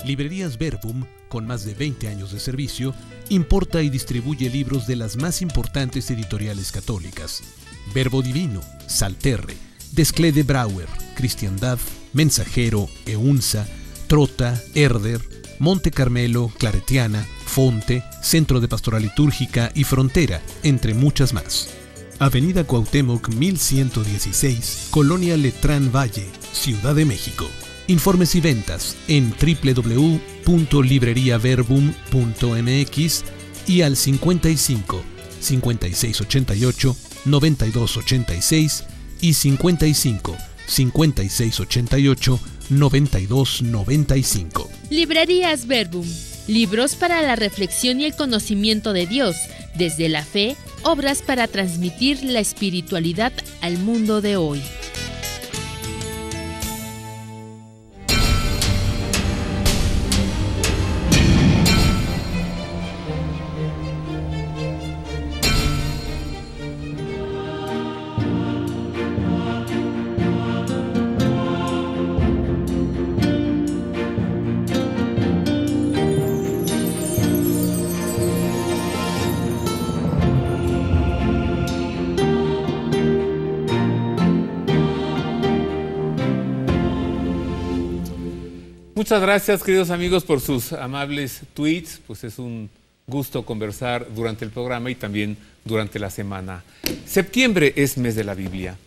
Librerías Verbum, con más de 20 años de servicio, importa y distribuye libros de las más importantes editoriales católicas: Verbo Divino, Salterre, Desclée Brouwer, Cristiandad, Mensajero, Eunsa, Trota, Herder, Monte Carmelo, Claretiana, Fonte, Centro de Pastoral Litúrgica y Frontera, entre muchas más. Avenida Cuauhtémoc 1116, Colonia Letrán Valle, Ciudad de México. Informes y ventas en www.libreriaverbum.mx y al 55 5688 9286 y 55 5688 9295. Librerías Verbum. Libros para la reflexión y el conocimiento de Dios, desde la fe, obras para transmitir la espiritualidad al mundo de hoy. Muchas gracias, queridos amigos, por sus amables tweets. Pues es un gusto conversar durante el programa y también durante la semana. Septiembre es mes de la Biblia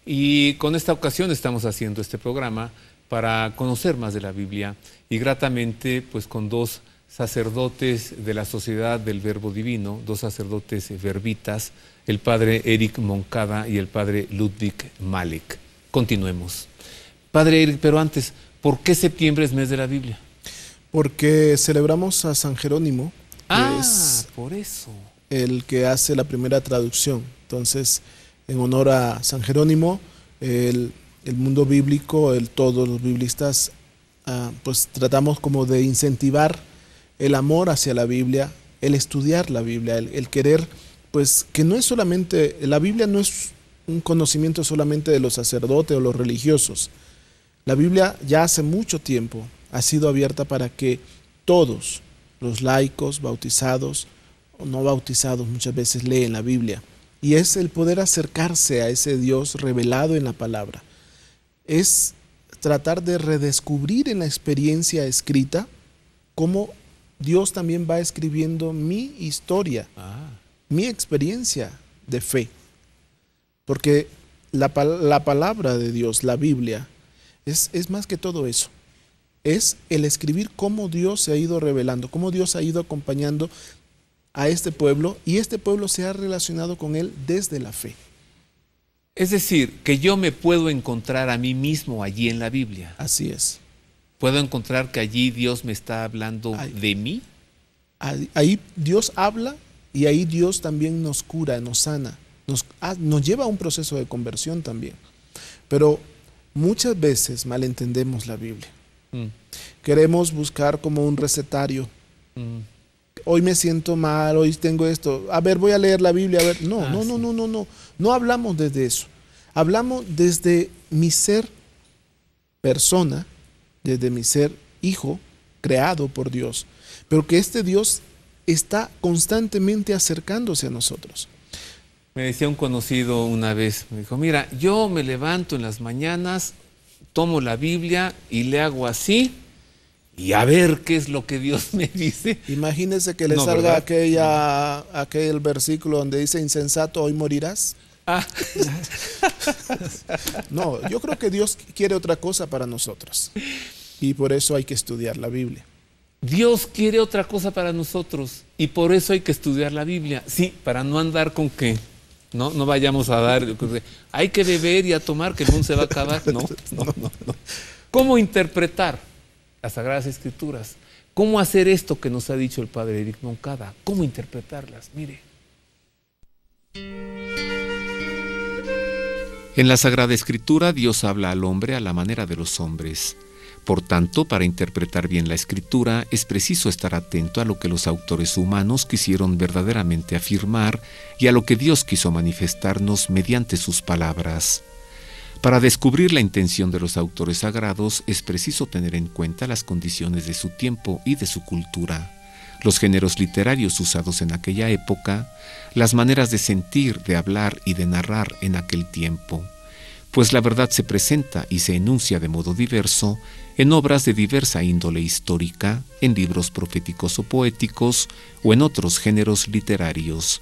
y con esta ocasión estamos haciendo este programa para conocer más de la Biblia y gratamente pues con dos sacerdotes de la Sociedad del Verbo Divino, dos sacerdotes verbitas, el padre Eric Moncada y el padre Ludwig Malek. Continuemos. Padre Eric, pero antes, ¿por qué septiembre es mes de la Biblia? Porque celebramos a San Jerónimo, que es por eso el que hace la primera traducción. Entonces, en honor a San Jerónimo, el mundo bíblico, todos los biblistas, pues tratamos como de incentivar el amor hacia la Biblia, el estudiar la Biblia, el querer, pues que no es solamente, la Biblia no es un conocimiento solamente de los sacerdotes o los religiosos. La Biblia ya hace mucho tiempo ha sido abierta para que todos, los laicos, bautizados o no bautizados, muchas veces leen la Biblia. Y es el poder acercarse a ese Dios revelado en la palabra. Es tratar de redescubrir en la experiencia escrita cómo Dios también va escribiendo mi historia, mi experiencia de fe. Porque la palabra de Dios, la Biblia, es más que todo eso. Es el escribir cómo Dios se ha ido revelando, cómo Dios ha ido acompañando a este pueblo y este pueblo se ha relacionado con él desde la fe. Es decir, que yo me puedo encontrar a mí mismo allí en la Biblia. Así es. ¿Puedo encontrar que allí Dios me está hablando de mí? Ahí Dios habla y ahí Dios también nos cura, nos sana, nos lleva a un proceso de conversión también. Pero muchas veces malentendemos la Biblia. Queremos buscar como un recetario. Hoy me siento mal, hoy tengo esto. A ver, voy a leer la Biblia. A ver, no. No hablamos desde eso. Hablamos desde mi ser persona, desde mi ser hijo, creado por Dios. Pero que este Dios está constantemente acercándose a nosotros. Me decía un conocido una vez, me dijo, mira, yo me levanto en las mañanas, tomo la Biblia y le hago así y a ver qué es lo que Dios me dice. Imagínese que le salga aquel versículo donde dice, insensato, hoy morirás. No, yo creo que Dios quiere otra cosa para nosotros y por eso hay que estudiar la Biblia. Dios quiere otra cosa para nosotros y por eso hay que estudiar la Biblia. Sí, para no andar con que no vayamos a dar, hay que beber y a tomar que el mundo se va a acabar. No. ¿Cómo interpretar las Sagradas Escrituras? ¿Cómo hacer esto que nos ha dicho el padre Eric Moncada? ¿Cómo interpretarlas? Mire. En la Sagrada Escritura Dios habla al hombre a la manera de los hombres. Por tanto, para interpretar bien la Escritura es preciso estar atento a lo que los autores humanos quisieron verdaderamente afirmar y a lo que Dios quiso manifestarnos mediante sus palabras. Para descubrir la intención de los autores sagrados es preciso tener en cuenta las condiciones de su tiempo y de su cultura, los géneros literarios usados en aquella época, las maneras de sentir, de hablar y de narrar en aquel tiempo, pues la verdad se presenta y se enuncia de modo diverso en obras de diversa índole histórica, en libros proféticos o poéticos o en otros géneros literarios.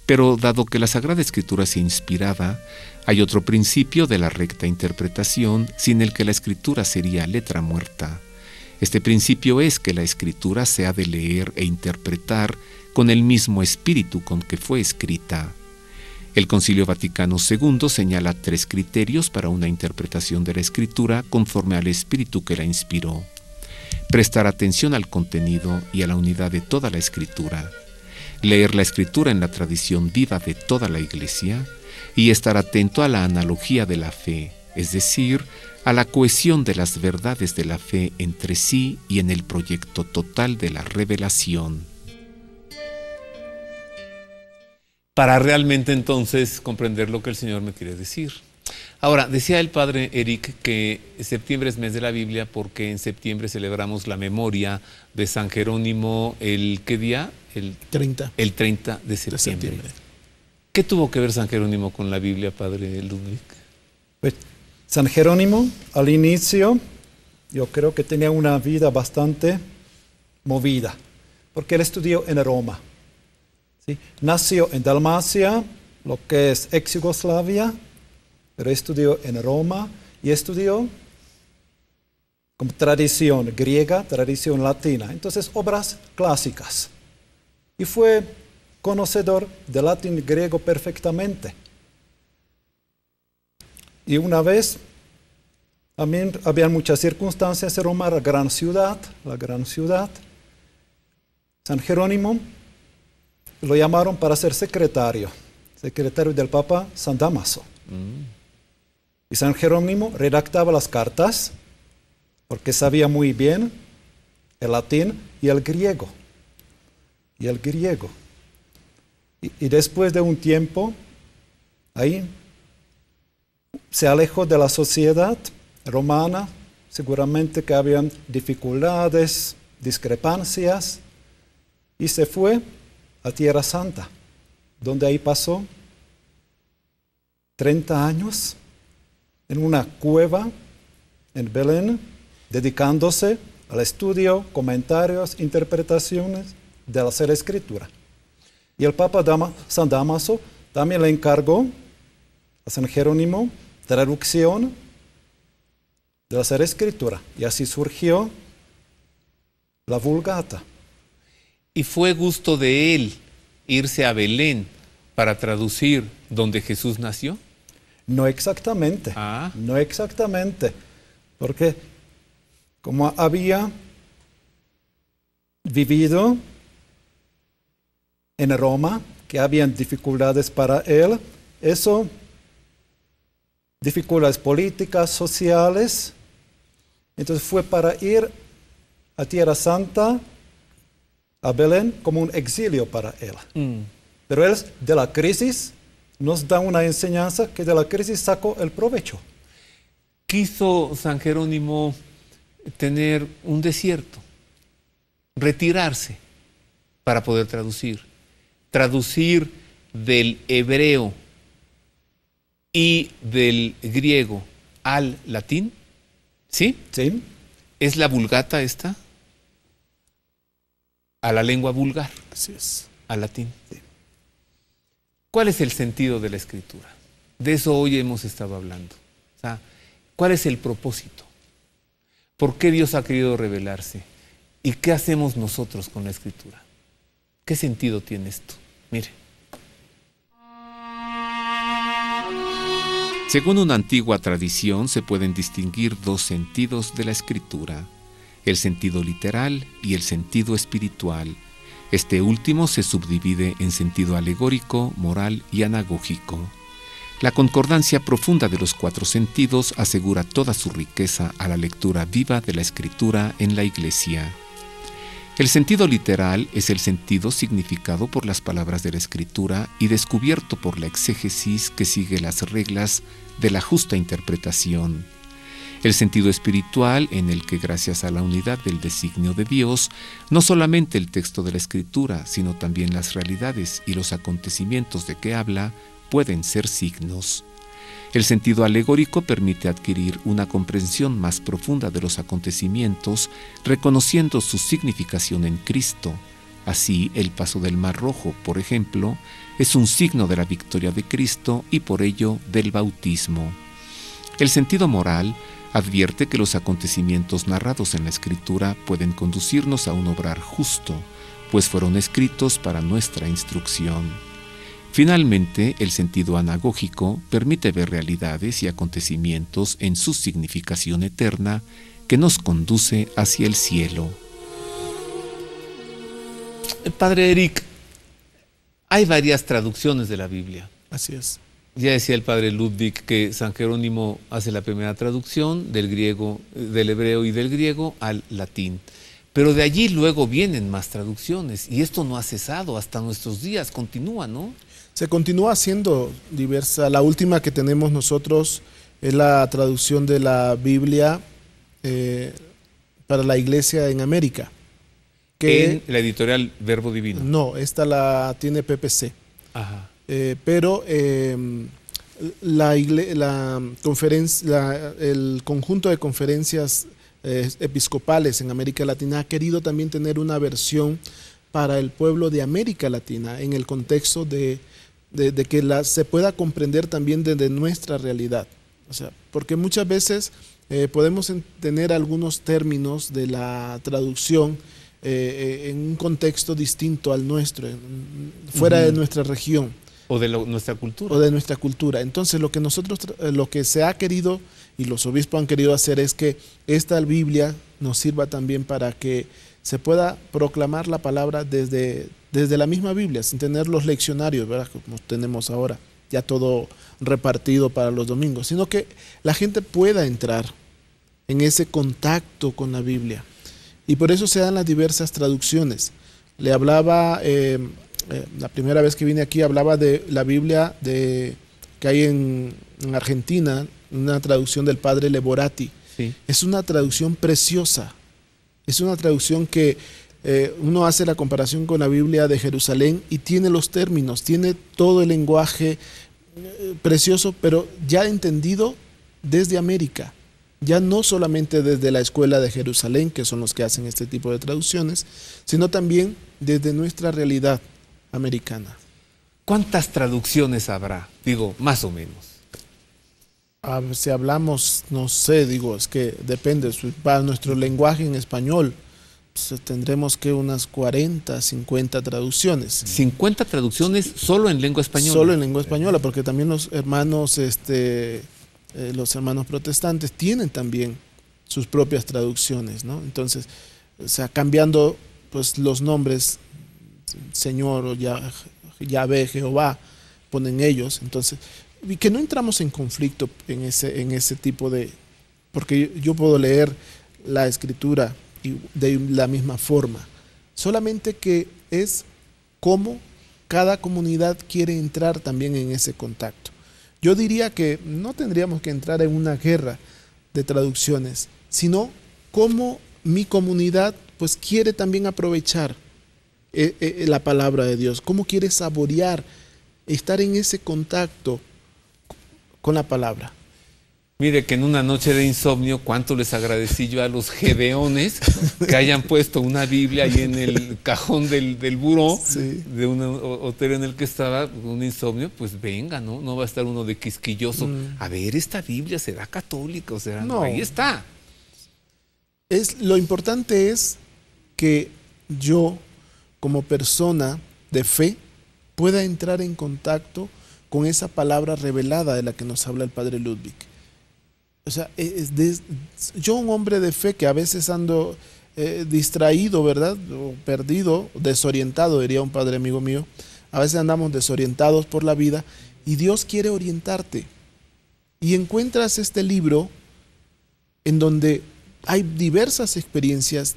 Pero dado que la Sagrada Escritura sea inspirada, hay otro principio de la recta interpretación sin el que la Escritura sería letra muerta. Este principio es que la Escritura se ha de leer e interpretar con el mismo espíritu con que fue escrita. El Concilio Vaticano II señala 3 criterios para una interpretación de la Escritura conforme al espíritu que la inspiró: prestar atención al contenido y a la unidad de toda la Escritura, leer la Escritura en la tradición viva de toda la Iglesia y estar atento a la analogía de la fe, es decir, a la cohesión de las verdades de la fe entre sí y en el proyecto total de la revelación. Para realmente entonces comprender lo que el Señor me quiere decir. Ahora, decía el padre Eric que septiembre es mes de la Biblia porque en septiembre celebramos la memoria de San Jerónimo, ¿qué día? El 30 de septiembre. ¿Qué tuvo que ver San Jerónimo con la Biblia, padre Ludwig? Pues, San Jerónimo, al inicio, yo creo que tenía una vida bastante movida, porque él estudió en Roma. ¿Sí? Nació en Dalmacia, lo que es ex-Yugoslavia, pero estudió en Roma y estudió como tradición griega, tradición latina, entonces obras clásicas. Y fue conocedor del latín y griego perfectamente. Y una vez, también había muchas circunstancias en Roma, la gran ciudad. San Jerónimo lo llamaron para ser secretario del Papa San Dámaso. Y San Jerónimo redactaba las cartas porque sabía muy bien el latín y el griego. Y después de un tiempo, ahí se alejó de la sociedad romana, seguramente que habían dificultades, discrepancias, y se fue a Tierra Santa, donde ahí pasó 30 años en una cueva en Belén, dedicándose al estudio, comentarios, interpretaciones de la Sagrada Escritura. Y el Papa San Dámaso también le encargó a San Jerónimo traducción de la Sagrada Escritura. Y así surgió la Vulgata. ¿Y fue gusto de él irse a Belén para traducir donde Jesús nació? No exactamente. No exactamente. Porque como había vivido en Roma, que habían dificultades para él, dificultades políticas, sociales, entonces fue para ir a Tierra Santa, a Belén, como un exilio para él. Pero él, de la crisis, nos da una enseñanza que de la crisis sacó el provecho. Quiso San Jerónimo tener un desierto, retirarse para poder traducir del hebreo y del griego al latín. ¿Sí? Sí. ¿Es la Vulgata esta? A la lengua vulgar. Así es. Al latín. Sí. ¿Cuál es el sentido de la Escritura? De eso hoy hemos estado hablando. O sea, ¿cuál es el propósito? ¿Por qué Dios ha querido revelarse? ¿Y qué hacemos nosotros con la Escritura? ¿Qué sentido tiene esto? Mire. Según una antigua tradición, se pueden distinguir 2 sentidos de la Escritura: el sentido literal y el sentido espiritual. Este último se subdivide en sentido alegórico, moral y anagógico. La concordancia profunda de los 4 sentidos asegura toda su riqueza a la lectura viva de la Escritura en la Iglesia. El sentido literal es el sentido significado por las palabras de la Escritura y descubierto por la exégesis que sigue las reglas de la justa interpretación. El sentido espiritual en el que, gracias a la unidad del designio de Dios, no solamente el texto de la Escritura, sino también las realidades y los acontecimientos de que habla pueden ser signos. El sentido alegórico permite adquirir una comprensión más profunda de los acontecimientos, reconociendo su significación en Cristo. Así, el paso del Mar Rojo, por ejemplo, es un signo de la victoria de Cristo y por ello del bautismo. El sentido moral advierte que los acontecimientos narrados en la Escritura pueden conducirnos a un obrar justo, pues fueron escritos para nuestra instrucción. Finalmente, el sentido anagógico permite ver realidades y acontecimientos en su significación eterna que nos conduce hacia el cielo. Padre Eric, hay varias traducciones de la Biblia. Así es. Ya decía el padre Ludwig que San Jerónimo hace la primera traducción del griego, del hebreo y del griego al latín. Pero de allí luego vienen más traducciones y esto no ha cesado hasta nuestros días, continúa, ¿no? Se continúa haciendo diversa. La última que tenemos nosotros es la traducción de la Biblia para la Iglesia en América. En la editorial Verbo Divino. No, esta la tiene PPC. Ajá. Pero el conjunto de conferencias episcopales en América Latina ha querido también tener una versión para el pueblo de América Latina en el contexto de que se pueda comprender también desde nuestra realidad. O sea, porque muchas veces podemos tener algunos términos de la traducción en un contexto distinto al nuestro, fuera de nuestra región. O de nuestra cultura. O de nuestra cultura. Entonces lo que se ha querido y los obispos han querido hacer es que esta Biblia nos sirva también para que se pueda proclamar la palabra desde la misma Biblia, sin tener los leccionarios, ¿verdad? Como tenemos ahora, ya todo repartido para los domingos, sino que la gente pueda entrar en ese contacto con la Biblia. Y por eso se dan las diversas traducciones. Le hablaba, la primera vez que vine aquí, hablaba de la Biblia que hay en Argentina, una traducción del padre Leborati. Sí. Es una traducción preciosa. Es una traducción que uno hace la comparación con la Biblia de Jerusalén y tiene los términos, tiene todo el lenguaje precioso, pero ya entendido desde América. Ya no solamente desde la escuela de Jerusalén, que son los que hacen este tipo de traducciones, sino también desde nuestra realidad americana. ¿Cuántas traducciones habrá? Digo, más o menos. Si hablamos, no sé, es que depende, para nuestro lenguaje en español, pues tendremos que unas 40, 50 traducciones. 50 traducciones solo en lengua española. Solo en lengua española, porque también los hermanos protestantes tienen también sus propias traducciones, ¿no? Entonces, o sea, cambiando pues los nombres, Señor o Yahvé, Jehová, ponen ellos, entonces, y que no entramos en conflicto en ese tipo de, porque yo puedo leer la escritura de la misma forma, solamente que es cómo cada comunidad quiere entrar también en ese contacto. Yo diría que no tendríamos que entrar en una guerra de traducciones, sino cómo mi comunidad pues quiere también aprovechar la palabra de Dios, cómo quiere saborear, estar en ese contacto con la palabra. Mire que en una noche de insomnio, cuánto les agradecí yo a los gedeones que hayan puesto una Biblia ahí en el cajón del buró, sí, de un hotel en el que estaba, un insomnio, pues venga, no va a estar uno de quisquilloso. A ver, esta Biblia será católica, o sea, no, ahí está. Lo importante es que yo, como persona de fe, pueda entrar en contacto con esa palabra revelada de la que nos habla el padre Ludwig. O sea, yo, un hombre de fe que a veces ando distraído, ¿verdad? O perdido, desorientado, diría un padre amigo mío. A veces andamos desorientados por la vida y Dios quiere orientarte. Y encuentras este libro en donde hay diversas experiencias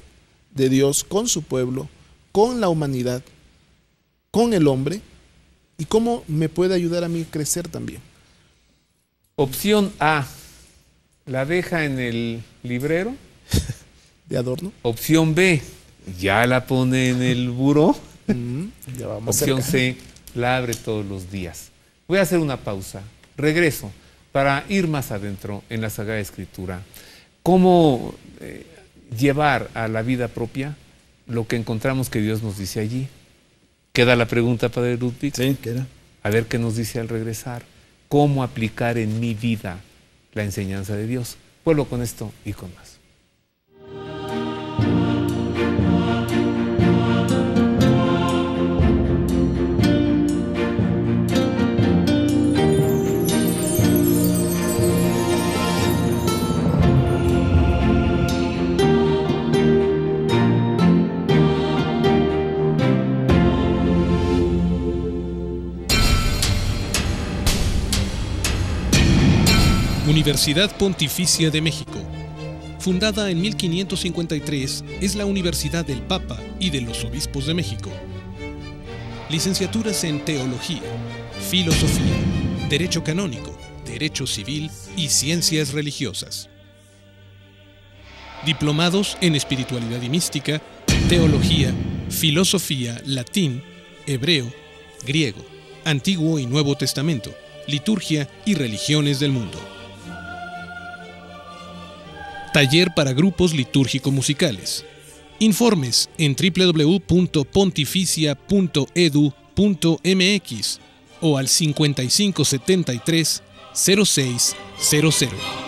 de Dios con su pueblo, con la humanidad, con el hombre, y cómo me puede ayudar a mí a crecer también. Opción A, la deja en el librero. De adorno. Opción B, ya la pone en el buró. Ya vamos Opción cerca. C, la abre todos los días. Voy a hacer una pausa. Regreso para ir más adentro en la Sagrada Escritura. ¿Cómo llevar a la vida propia lo que encontramos que Dios nos dice allí? Queda la pregunta, Padre Ludwig. Sí, queda. A ver qué nos dice al regresar. ¿Cómo aplicar en mi vida la enseñanza de Dios? Vuelvo con esto y con más. Universidad Pontificia de México. Fundada en 1553, es la Universidad del Papa y de los Obispos de México. Licenciaturas en Teología, Filosofía, Derecho Canónico, Derecho Civil y Ciencias Religiosas. Diplomados en Espiritualidad y Mística, Teología, Filosofía, Latín, Hebreo, Griego, Antiguo y Nuevo Testamento, Liturgia y Religiones del Mundo. Taller para grupos litúrgico-musicales. Informes en www.pontificia.edu.mx o al 5573 0600.